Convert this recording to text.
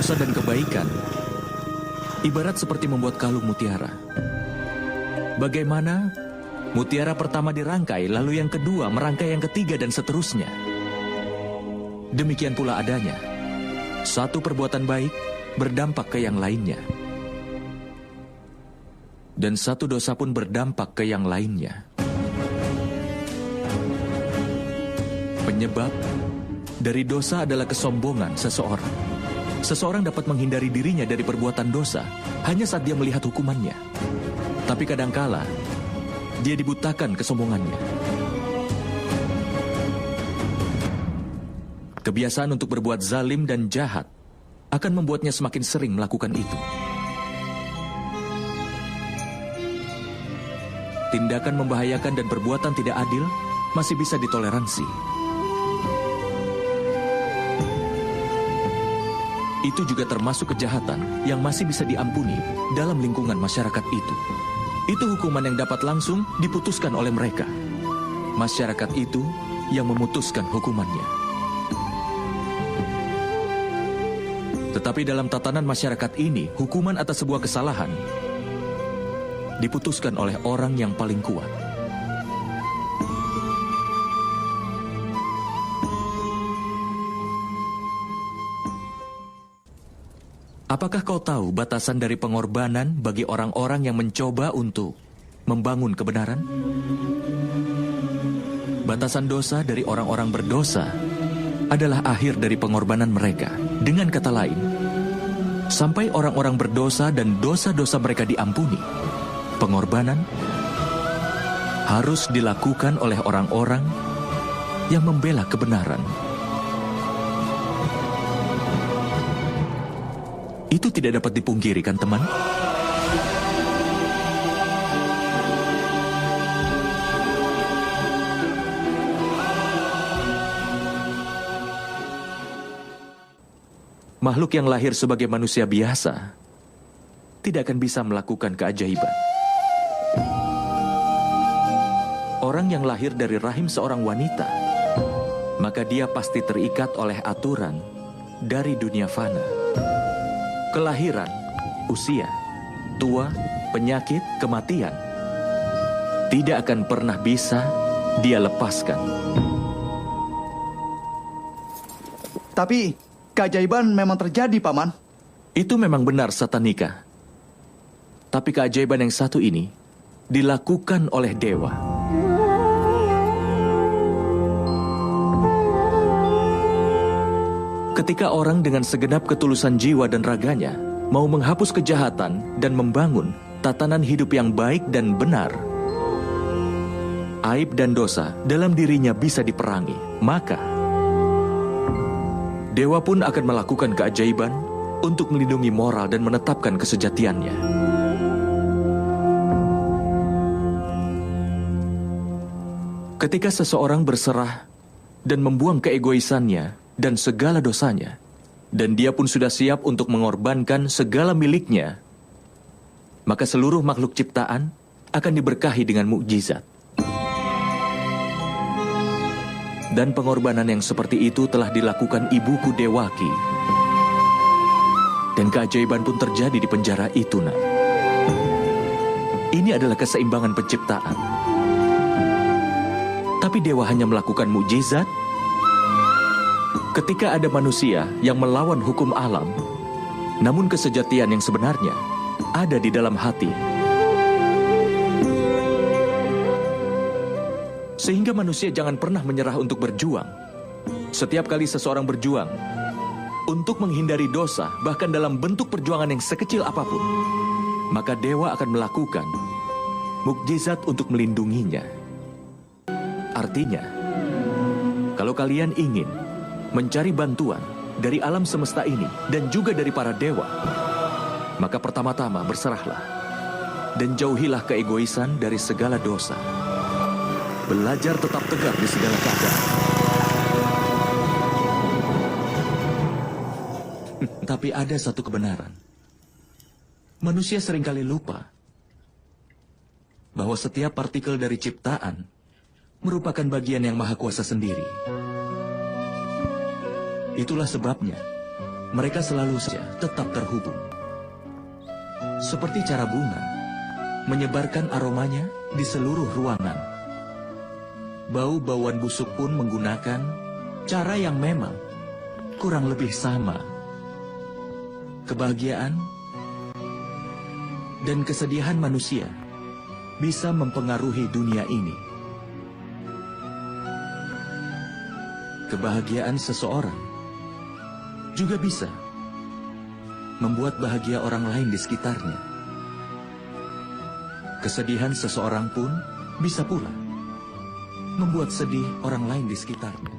dosa dan kebaikan ibarat seperti membuat kalung mutiara. Bagaimana mutiara pertama dirangkai, lalu yang kedua merangkai yang ketiga dan seterusnya. Demikian pula adanya. Satu perbuatan baik berdampak ke yang lainnya. Dan satu dosa pun berdampak ke yang lainnya. Penyebab dari dosa adalah kesombongan seseorang. Seseorang dapat menghindari dirinya dari perbuatan dosa hanya saat dia melihat hukumannya. Tapi kadangkala dia dibutakan kesombongannya. Kebiasaan untuk berbuat zalim dan jahat akan membuatnya semakin sering melakukan itu. Tindakan membahayakan dan perbuatan tidak adil masih bisa ditoleransi. Itu juga termasuk kejahatan yang masih bisa diampuni dalam lingkungan masyarakat itu. Itu hukuman yang dapat langsung diputuskan oleh mereka. Masyarakat itu yang memutuskan hukumannya. Tetapi dalam tatanan masyarakat ini, hukuman atas sebuah kesalahan diputuskan oleh orang yang paling kuat. Apakah kau tahu batasan dari pengorbanan bagi orang-orang yang mencoba untuk membangun kebenaran? Batasan dosa dari orang-orang berdosa adalah akhir dari pengorbanan mereka. Dengan kata lain, sampai orang-orang berdosa dan dosa-dosa mereka diampuni, pengorbanan harus dilakukan oleh orang-orang yang membela kebenaran. Itu tidak dapat dipungkiri, kan teman? Makhluk yang lahir sebagai manusia biasa tidak akan bisa melakukan keajaiban. Orang yang lahir dari rahim seorang wanita, maka dia pasti terikat oleh aturan dari dunia fana. Kelahiran, usia, tua, penyakit, kematian tidak akan pernah bisa dia lepaskan. Tapi keajaiban memang terjadi, Paman. Itu memang benar, Satanika. Tapi keajaiban yang satu ini dilakukan oleh dewa. Ketika orang dengan segenap ketulusan jiwa dan raganya mau menghapus kejahatan dan membangun tatanan hidup yang baik dan benar, aib dan dosa dalam dirinya bisa diperangi. Maka dewa pun akan melakukan keajaiban untuk melindungi moral dan menetapkan kesejatiannya. Ketika seseorang berserah dan membuang keegoisannya dan segala dosanya, dan dia pun sudah siap untuk mengorbankan segala miliknya, maka seluruh makhluk ciptaan akan diberkahi dengan mukjizat. Dan pengorbanan yang seperti itu telah dilakukan ibuku Dewaki. Dan keajaiban pun terjadi di penjara itu, Nak. Ini adalah keseimbangan penciptaan. Tapi dewa hanya melakukan mukjizat ketika ada manusia yang melawan hukum alam, namun kesejatian yang sebenarnya ada di dalam hati. Sehingga manusia jangan pernah menyerah untuk berjuang. Setiap kali seseorang berjuang untuk menghindari dosa, bahkan dalam bentuk perjuangan yang sekecil apapun, maka dewa akan melakukan mukjizat untuk melindunginya. Artinya, kalau kalian ingin mencari bantuan dari alam semesta ini dan juga dari para dewa, maka pertama-tama berserahlah dan jauhilah keegoisan dari segala dosa. Belajar tetap tegak di segala keadaan. Tapi ada satu kebenaran. Manusia seringkali lupa bahwa setiap partikel dari ciptaan merupakan bagian yang Maha Kuasa sendiri. Itulah sebabnya mereka selalu saja tetap terhubung. Seperti cara bunga menyebarkan aromanya di seluruh ruangan. Bau-bauan busuk pun menggunakan cara yang memang kurang lebih sama. Kebahagiaan dan kesedihan manusia bisa mempengaruhi dunia ini. Kebahagiaan seseorang juga bisa membuat bahagia orang lain di sekitarnya. Kesedihan seseorang pun bisa pula membuat sedih orang lain di sekitarnya.